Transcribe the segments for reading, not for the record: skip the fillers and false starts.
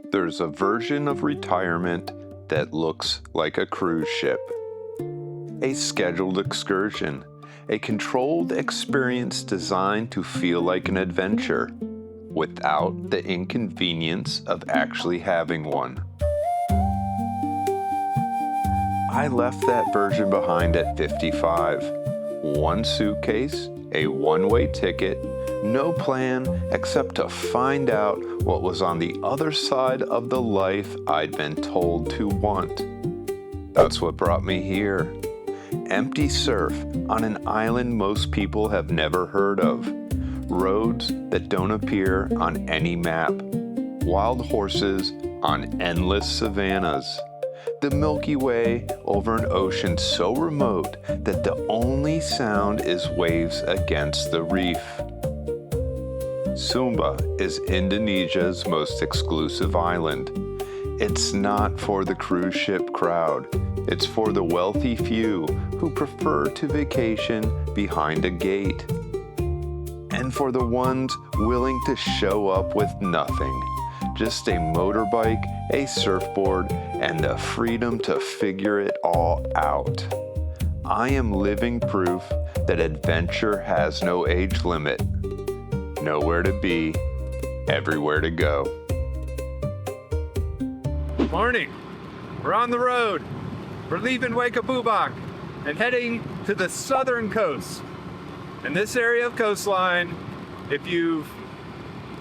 There's a version of retirement that looks like a cruise ship. A scheduled excursion, a controlled experience designed to feel like an adventure, without the inconvenience of actually having one. I left that version behind at 55. One suitcase, a one-way ticket, no plan except to find out what was on the other side of the life I'd been told to want. That's what brought me here. Empty surf on an island most people have never heard of. Roads that don't appear on any map. Wild horses on endless savannas. The Milky Way over an ocean so remote that the only sound is waves against the reef. Sumba is Indonesia's most exclusive island. It's not for the cruise ship crowd. It's for the wealthy few who prefer to vacation behind a gate. And for the ones willing to show up with nothing. Just a motorbike, a surfboard, and the freedom to figure it all out. I am living proof that adventure has no age limit. Nowhere to be, everywhere to go. Morning. We're on the road. We're leaving Waingapu and heading to the southern coast. In this area of coastline, if you've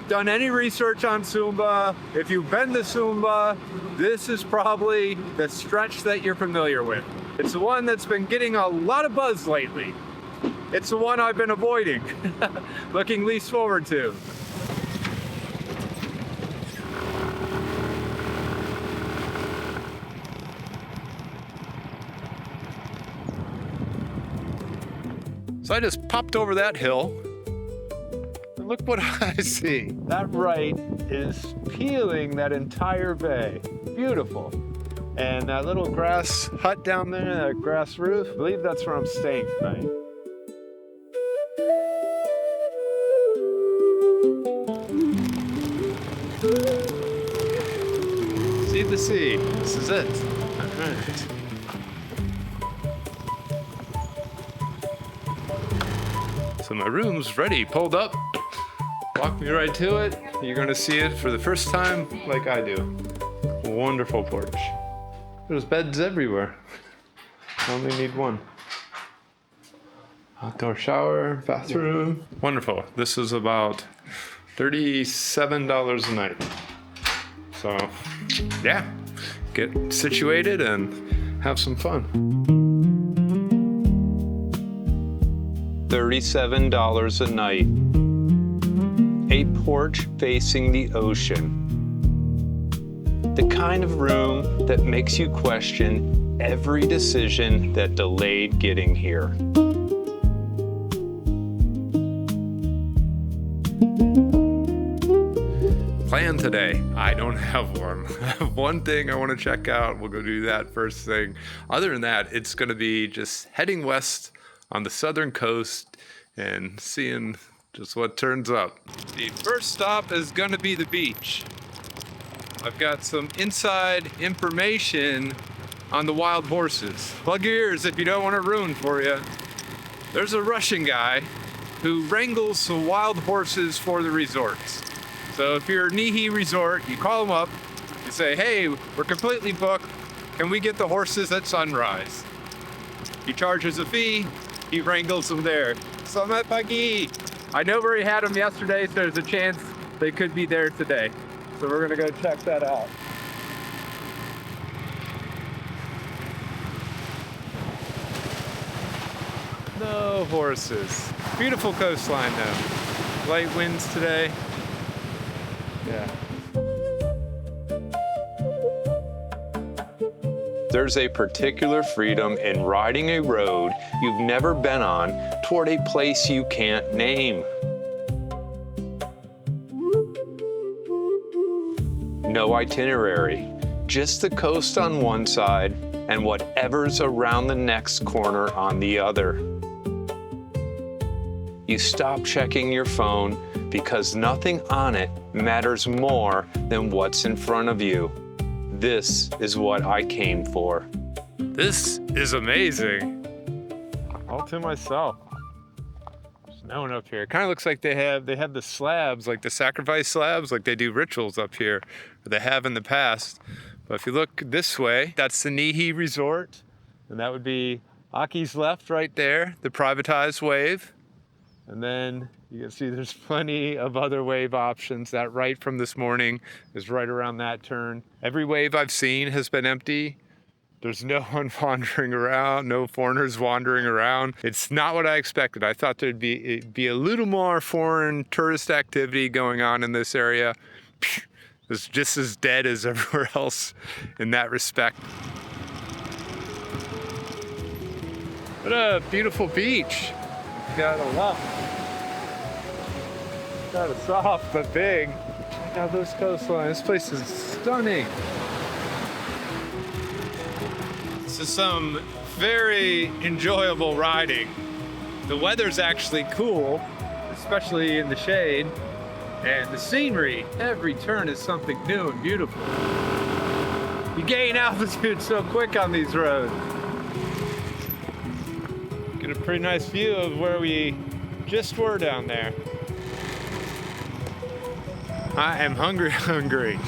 done any research on Sumba, if you've been to Sumba, this is probably the stretch that you're familiar with. It's the one that's been getting a lot of buzz lately. It's the one I've been avoiding, looking least forward to. So I just popped over that hill. And look what I see. That right is peeling that entire bay. Beautiful. And that little grass hut down there, that grass roof, I believe that's where I'm staying tonight. See the sea. This is it. All right. So my room's ready, pulled up. Walk me right to it. You're gonna see it for the first time like I do. Wonderful porch. There's beds everywhere. I only need one. Outdoor shower, bathroom. Wonderful. This is about $37 a night. So, yeah, get situated and have some fun. $37 a night. A porch facing the ocean. The kind of room that makes you question every decision that delayed getting here. Plan today. I don't have one. I have one thing I want to check out. We'll go do that first thing. Other than that, it's going to be just heading west on the southern coast and seeing just what turns up. The first stop is going to be the beach. I've got some inside information on the wild horses. Plug your ears if you don't want it ruined for you. There's a Russian guy who wrangles some wild horses for the resorts. So if you're Nihi Resort, you call him up, you say, hey, we're completely booked. Can we get the horses at sunrise? He charges a fee, he wrangles them there. Selamat pagi. I know where he had them yesterday, so there's a chance they could be there today. So we're gonna go check that out. No horses. Beautiful coastline though. Light winds today. Yeah. There's a particular freedom in riding a road you've never been on toward a place you can't name. No itinerary, just the coast on one side and whatever's around the next corner on the other. You stop checking your phone because nothing on it matters more than what's in front of you. This is what I came for. This is amazing. All to myself. There's no one up here. It kind of looks like they have the slabs, like the sacrifice slabs, like they do rituals up here, or they have in the past. But if you look this way, that's the Nihi Resort, and that would be Aki's left right there, the privatized wave. And then you can see there's plenty of other wave options. That right from this morning is right around that turn. Every wave I've seen has been empty. There's no one wandering around, no foreigners wandering around. It's not what I expected. I thought there'd be a little more foreign tourist activity going on in this area. It's just as dead as everywhere else in that respect. What a beautiful beach. Got a lot. Got a soft but big. Check out those coastlines. This place is stunning. This is some very enjoyable riding. The weather's actually cool, especially in the shade. And the scenery, every turn is something new and beautiful. You gain altitude so quick on these roads. Get a pretty nice view of where we just were down there. I am hungry.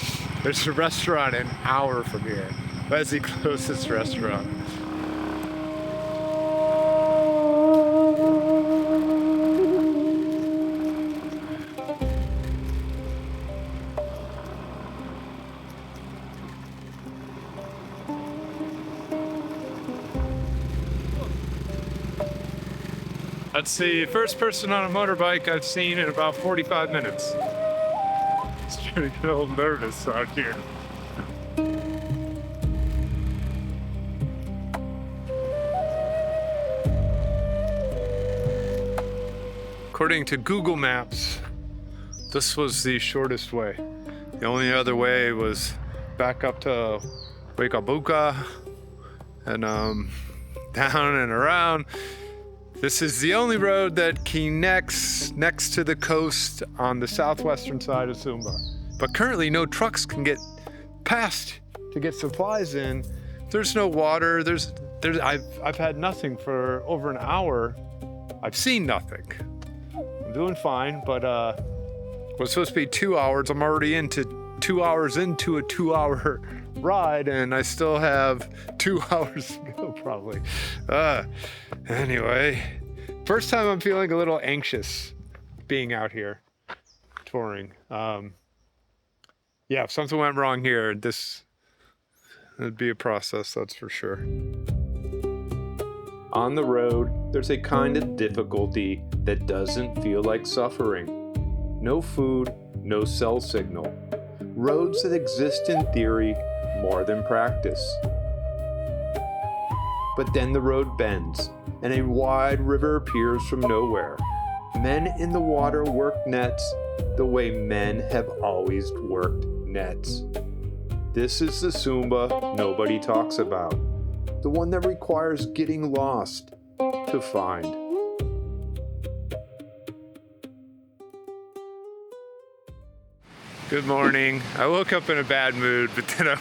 There's a restaurant an hour from here. That's the closest restaurant. That's the first person on a motorbike I've seen in about 45 minutes. It's starting to get a little nervous out here. According to Google Maps, this was the shortest way. The only other way was back up to Waingapu and down and around. This is the only road that connects next to the coast on the southwestern side of Sumba. But currently no trucks can get past to get supplies in. There's no water, I've had nothing for over an hour. I've seen nothing. I'm doing fine, but it was supposed to be 2 hours. I'm already into 2 hours into a 2-hour ride, and I still have 2 hours to go probably. Anyway, first time I'm feeling a little anxious being out here touring. Yeah, if something went wrong here, it'd be a process, that's for sure. On the road, there's a kind of difficulty that doesn't feel like suffering. No food, no cell signal. Roads that exist in theory more than practice. But then the road bends, and a wide river appears from nowhere. Men in the water work nets the way men have always worked nets. This is the Sumba nobody talks about. The one that requires getting lost to find. Good morning. I woke up in a bad mood, but then I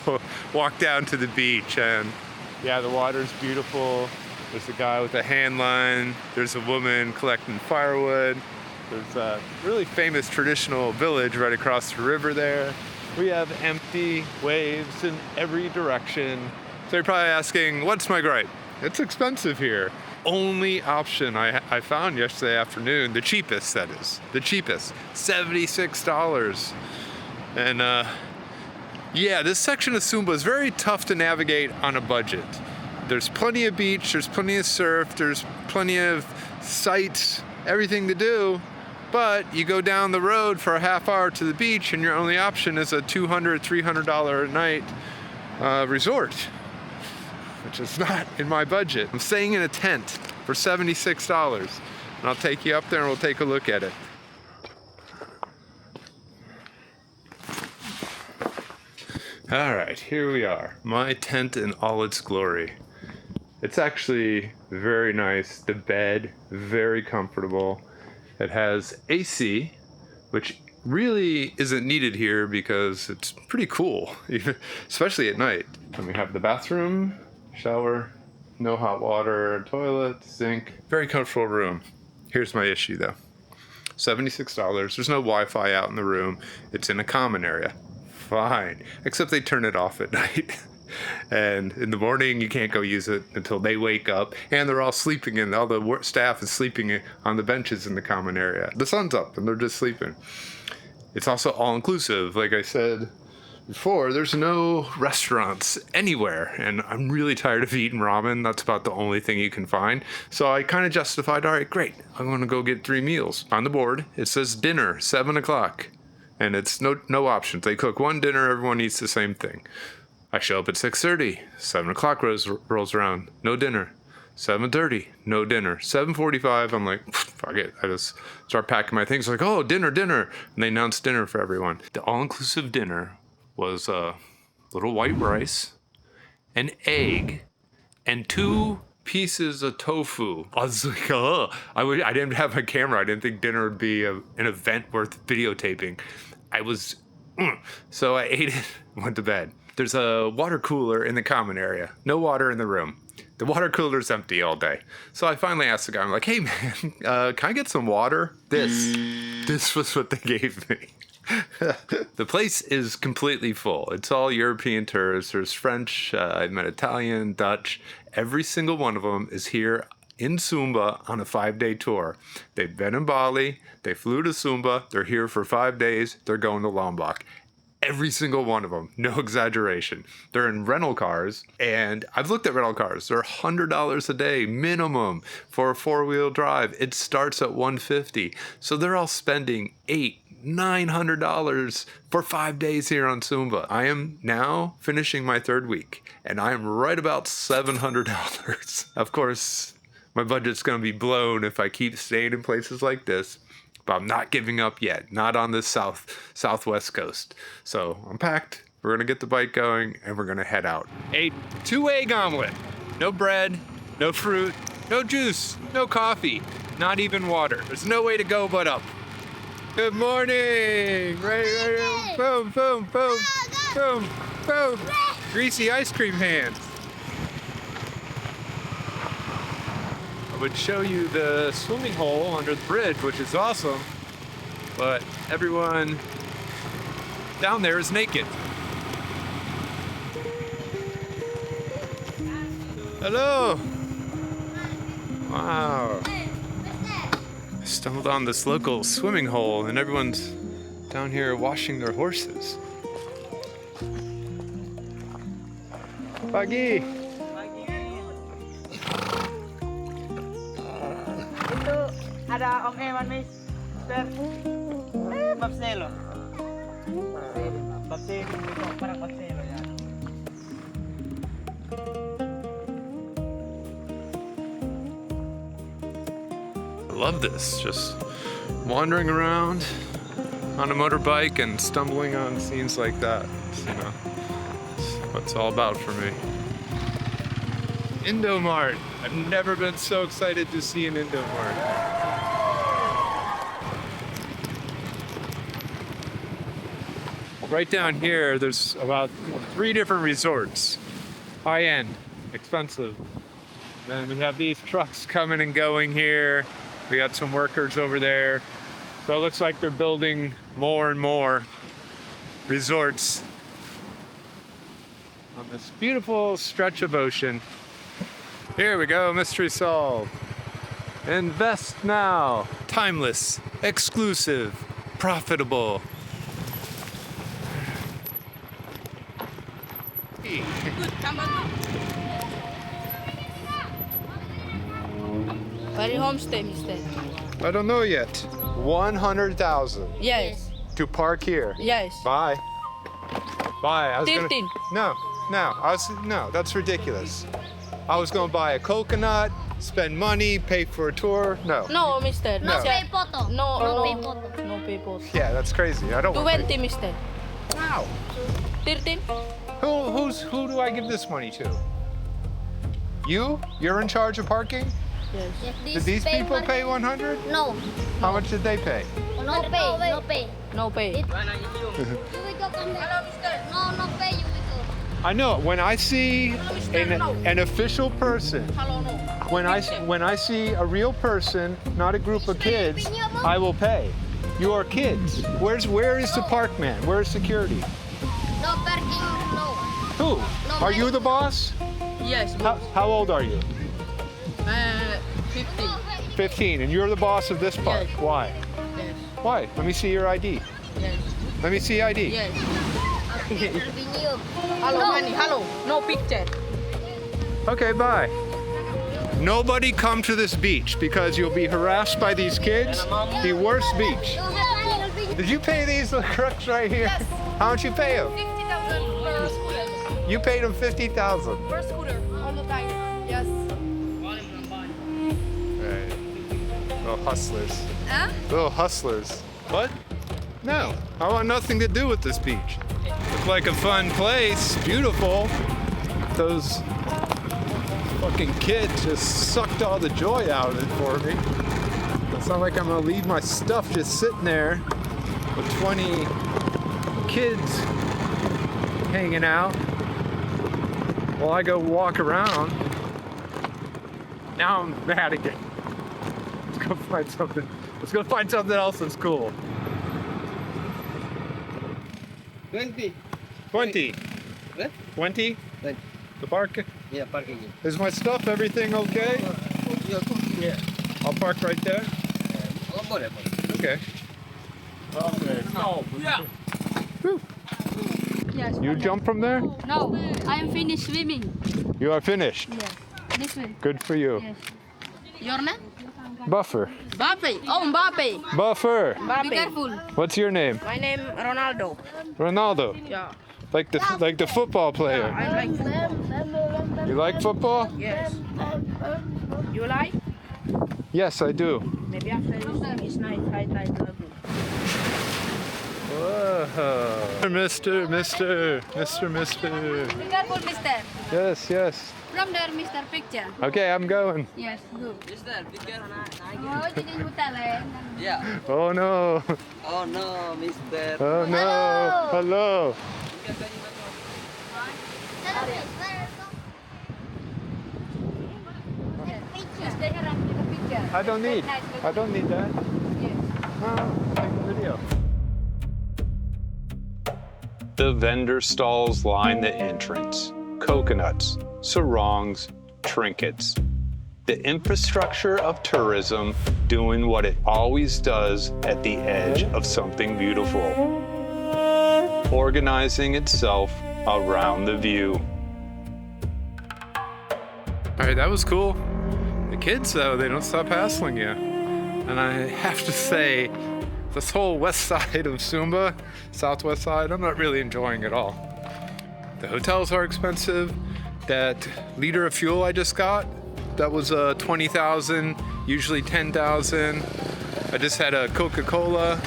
walked down to the beach, and yeah, the water's beautiful. There's a guy with a hand line. There's a woman collecting firewood. There's a really famous traditional village right across the river there. We have empty waves in every direction. So you're probably asking, what's my gripe? It's expensive here. Only option I found yesterday afternoon, the cheapest that is, the cheapest, $76. And yeah, this section of Sumba is very tough to navigate on a budget. There's plenty of beach, there's plenty of surf, there's plenty of sights, everything to do. But you go down the road for a half hour to the beach and your only option is a $200, $300 a night resort, which is not in my budget. I'm staying in a tent for $76, and I'll take you up there and we'll take a look at it. All right, here we are. My tent in all its glory. It's actually very nice. The bed, very comfortable. It has AC, which really isn't needed here because it's pretty cool, especially at night. And we have the bathroom, shower, no hot water, toilet, sink. Very comfortable room. Here's my issue though. $76. There's no Wi-Fi out in the room. It's in a common area. Fine. Except they turn it off at night. And in the morning, you can't go use it until they wake up. And they're all sleeping in. All the staff is sleeping on the benches in the common area. The sun's up and they're just sleeping. It's also all-inclusive. Like I said before, there's no restaurants anywhere. And I'm really tired of eating ramen. That's about the only thing you can find. So I kind of justified, all right, great. I'm going to go get 3 meals. On the board, it says dinner, 7 o'clock. And it's no options. They cook one dinner, everyone eats the same thing. I show up at 6:30, 7 o'clock rolls around, no dinner. 7:30, no dinner. 7:45, I'm like, fuck it. I just start packing my things like, oh, dinner. And they announce dinner for everyone. The all-inclusive dinner was a little white rice, an egg, and 2 pieces of tofu. I was like, oh, I didn't have my camera. I didn't think dinner would be an event worth videotaping. So I ate it, went to bed. There's a water cooler in the common area. No water in the room. The water cooler's empty all day. So I finally asked the guy, I'm like, hey man, can I get some water? This was what they gave me. The place is completely full. It's all European tourists. There's French, I met Italian, Dutch. Every single one of them is here in Sumba on a 5-day tour. They've been in Bali. They flew to Sumba. They're here for 5 days. They're going to Lombok. Every single one of them, no exaggeration. They're in rental cars, and I've looked at rental cars. They're $100 a day minimum for a 4-wheel drive. It starts at $150. So they're all spending $900 for 5 days here on Sumba. I am now finishing my 3rd week, and I am right about $700. Of course, my budget's gonna be blown if I keep staying in places like this. But I'm not giving up yet, not on the southwest coast. So I'm packed, we're gonna get the bike going, and we're gonna head out. A 2-egg omelet, no bread, no fruit, no juice, no coffee, not even water. There's no way to go but up. Good morning, right, boom, boom, boom, boom, boom. Greasy ice cream hands. Would show you the swimming hole under the bridge, which is awesome, but everyone down there is naked. Hello. Wow. I stumbled on this local swimming hole and everyone's down here washing their horses. Pagi. Ada Om Eman, Mister. Babselo. Babselo ito, parang babselo yan. I love this, just wandering around on a motorbike and stumbling on scenes like that. It's, you know, it's what it's all about for me. Indomart. I've never been so excited to see an Indomart. Right down here, there's about 3 different resorts. High-end, expensive. Then we have these trucks coming and going here. We got some workers over there. So it looks like they're building more and more resorts on this beautiful stretch of ocean. Here we go, mystery solved. Invest now. Timeless, exclusive, profitable. Where is homestay, mister? I don't know yet. 100,000 Yes. to park here. Yes. Bye. Bye. I was 13. No, that's ridiculous. I was gonna buy a coconut, spend money, pay for a tour. No. No, mister. No. Mister. Pay photo. No, No no. pay photo. No people. Yeah, that's crazy. I don't want to 20, mister. Wow. 13? Who do I give this money to? You? You're in charge of parking? Yes. Yes, Did these people pay 100? No. How much did they pay? No pay, no pay. No pay. You will go come there. Hello, mister. No, no pay, you will go. I know. When I see an official person, Hello, no. when I see a real person, not a group of kids, I will pay. You are kids. Where is the park man? Where's security? No parking, no. Who? Are you the boss? Yes. How old are you? 50. 15, and you're the boss of this park. Yes. Why? Yes. Why? Let me see your ID. Yes. Let me see ID. Yes. Video. Hello, money. Hello. No picture. Okay, bye. Nobody come to this beach because you'll be harassed by these kids. The worst beach. Did you pay these crooks right here? Yes. How much you pay them? 50,000 per scooter. You paid them 50,000. Per scooter. All the time. Yes. Right. Little hustlers. Huh? Little hustlers. What? No, I want nothing to do with this beach. Looks like a fun place, beautiful. Those fucking kids just sucked all the joy out of it for me. It's not like I'm gonna leave my stuff just sitting there with 20 kids hanging out while I go walk around. Now I'm mad again. Let's go find something. Let's go find something else that's cool. 20. 20. What? 20? 20. The park? Yeah, parking. Is my stuff, everything okay? Yeah. I'll park right there? Oh, boleh. Okay. Yes. You jump from there? No, I am finished swimming. You are finished. Yes. This way. Good for you. Yes. Your name? Buffer. Mbappe. Oh, Mbappe. Buffer. Be careful. What's your name? My name Ronaldo. Ronaldo. Yeah. Like the football player. I like football. You like football? Yes. You like? Yes, I do. Maybe after this thing is nice. I love you. Whoa. Mister. Be careful, mister. Yes. From there, mister, picture. Okay, I'm going. Yes, go. Mister, be careful. Oh, jadi hotel eh. Yeah. Oh no. Oh no, mister. Oh no. Hello. Stay here and take a picture. I don't need that. Yes. Oh, take a video. The vendor stalls line the entrance. Coconuts, sarongs, trinkets. The infrastructure of tourism doing what it always does at the edge of something beautiful. Organizing itself around the view. All right, that was cool. The kids, though, they don't stop hassling you. And I have to say, this whole west side of Sumba, southwest side, I'm not really enjoying at all. The hotels are expensive. That liter of fuel I just got, that was 20,000, usually 10,000. I just had a Coca-Cola,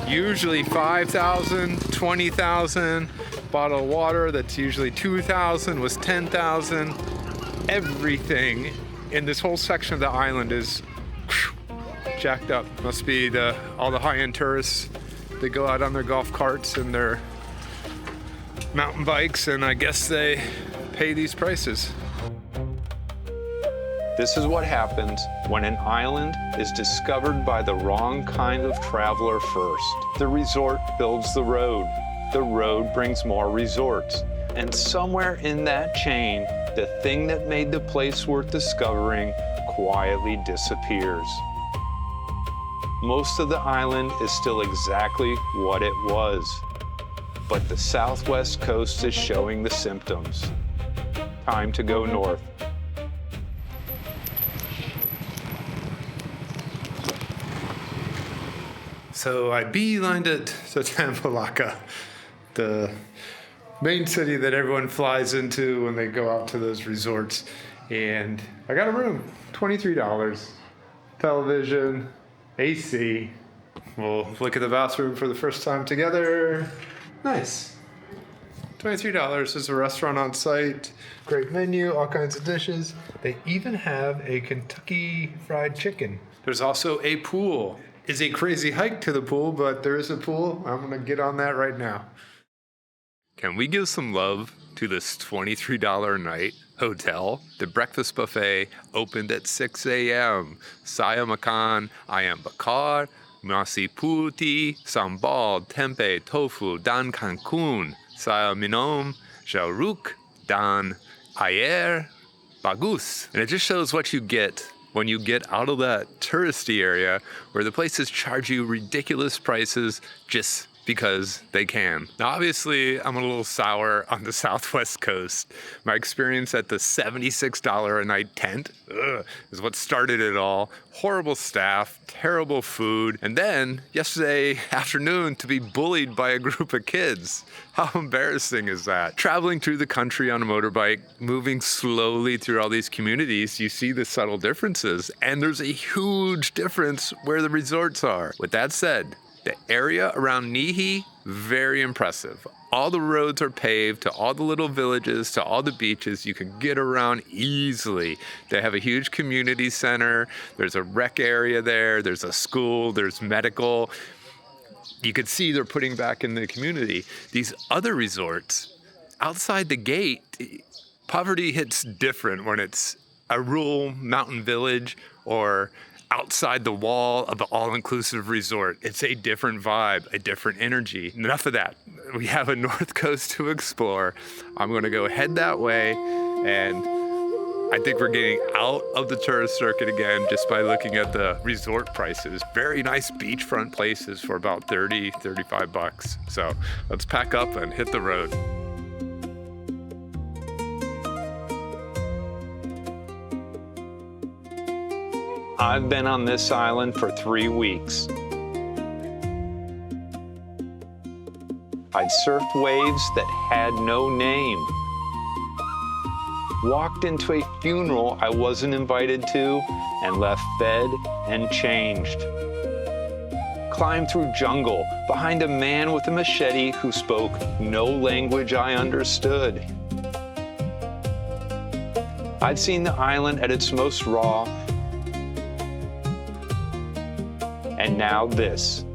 usually 5,000, 20,000. Bottle of water that's usually 2,000 was 10,000. Everything in this whole section of the island is jacked up. Must be all the high-end tourists. They go out on their golf carts and their mountain bikes, and I guess they pay these prices. This is what happens when an island is discovered by the wrong kind of traveler first. The resort builds the road. The road brings more resorts. And somewhere in that chain, the thing that made the place worth discovering quietly disappears. Most of the island is still exactly what it was, but the southwest coast is showing the symptoms. Time to go north. So I beelined it to Tambolaka, the main city that everyone flies into when they go out to those resorts. And I got a room, $23, television, AC. We'll look at the bathroom for the first time together. Nice. $23. There's a restaurant on site. Great menu, all kinds of dishes. They even have a Kentucky Fried Chicken. There's also a pool is a crazy hike to the pool, but there is a pool. I'm going to get on that right now. Can we give some love to this $23 a night hotel? The breakfast buffet opened at 6 a.m. Saya makan ayam bakar, nasi putih, sambal, tempeh, tofu, dan kangkung. Saya minum jeruk dan air bagus. And it just shows what you get when you get out of that touristy area where the places charge you ridiculous prices just because they can. Now, obviously, I'm a little sour on the Southwest coast. My experience at the $76 a night tent is what started it all. Horrible staff, terrible food, and then yesterday afternoon to be bullied by a group of kids. How embarrassing is that? Traveling through the country on a motorbike, moving slowly through all these communities, you see the subtle differences, and there's a huge difference where the resorts are. With that said, the area around Nihi, very impressive. All the roads are paved to all the little villages, to all the beaches. You can get around easily. They have a huge community center. There's a rec area there. There's a school. There's medical. You can see they're putting back in the community. These other resorts, outside the gate, poverty hits different when it's a rural mountain village or outside the wall of the all-inclusive resort. It's a different vibe, a different energy. Enough of that. We have a North Coast to explore. I'm gonna go head that way, and I think we're getting out of the tourist circuit again just by looking at the resort prices. Very nice beachfront places for about 30, 35 bucks. So let's pack up and hit the road. I've been on this island for 3 weeks. I'd surfed waves that had no name. Walked into a funeral I wasn't invited to and left fed and changed. Climbed through jungle behind a man with a machete who spoke no language I understood. I'd seen the island at its most raw, and now this.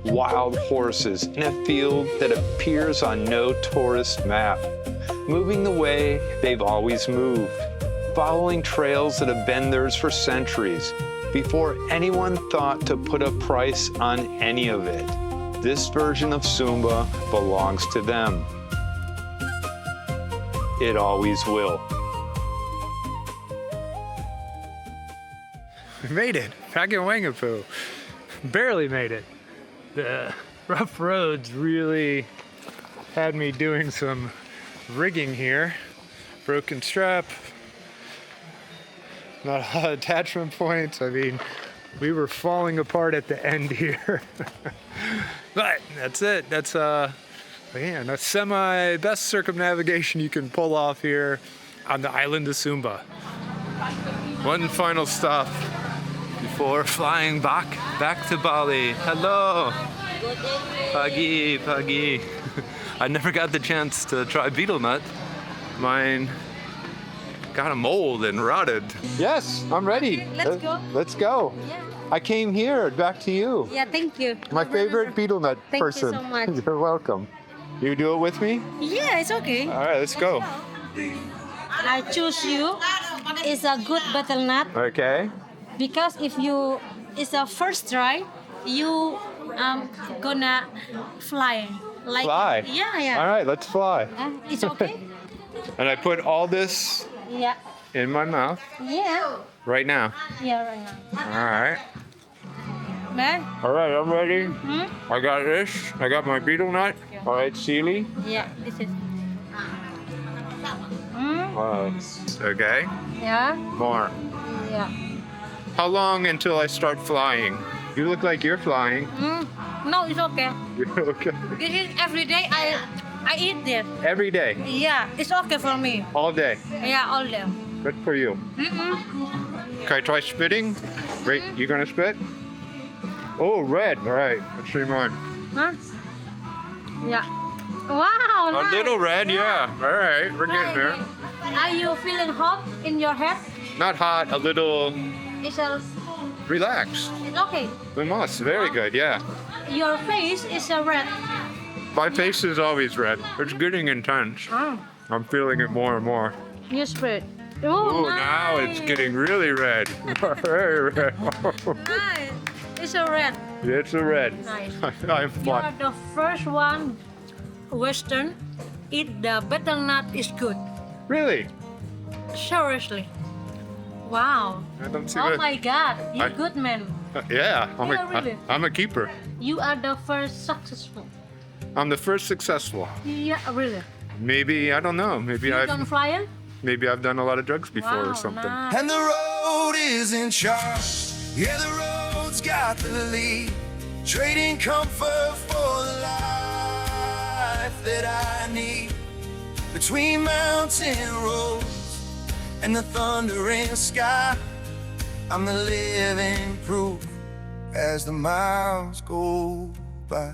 Wild horses in a field that appears on no tourist map, moving the way they've always moved, following trails that have been theirs for centuries, before anyone thought to put a price on any of it. This version of Sumba belongs to them. It always will. We made it, back in Waingapu. Barely made it. The rough roads really had me doing some rigging here. Broken strap, not a lot of attachment points. I mean, we were falling apart at the end here. But that's it. That's man, that's semi-best circumnavigation you can pull off here on the island of Sumba. One final stop before flying back to Bali. Hello. Pagi. I never got the chance to try betel nut. Mine got a mold and rotted. Yes, I'm ready. Let's go. Let's go. Yeah. I came here, back to you. Yeah, thank you. My favorite betel nut Thank you person. so much. You're welcome. You do it with me? Yeah, it's okay. All right, let's go. I choose you. It's a good betel nut Okay. because if you, it's a first try, you gonna fly. Like Fly? Yeah. All right, let's fly. It's okay. And I put all this Yeah. in my mouth Yeah. right now. Yeah, right now. All right. Man. All right, I'm ready. Hmm? I got this. I got my betel nut. All right, Seli. Yeah, this is. Okay. Yeah. More. Yeah. How long until I start flying? You look like you're flying. No, it's okay. Okay. It is every day I eat this. Every day, Yeah, it's okay for me. all day. Yeah, all day. Good for you. Can I try spitting? Wait, you gonna spit? Oh, red. All right, let's see mine. Huh? Yeah. Wow, A nice. little red, yeah. All right, we're getting there. Are you feeling hot in your head? Not hot, a little. It's a relax. It's okay. The moss, very good, yeah. Your face is a red. My face is always red. It's getting intense. I'm feeling it more and more. You spread. Oh, now it's getting really red. Very red. Nice. It's a red. It's a red. Nice. I'm You are fun. the first one Western eat the betel nut is good. Really? Seriously. Wow. I don't see Oh that. my God. You I- good man. Yeah, Yeah, really. I'm a keeper. You are the first successful. I'm the first successful. Yeah, really. Maybe, I don't know. Maybe You can fly in? I've done a lot of drugs before Wow, or something. nice. And the road is in charge. Yeah, the road's got the lead. Trading comfort for the life that I need. Between mountain roads and the thundering sky, I'm the living proof as the miles go by.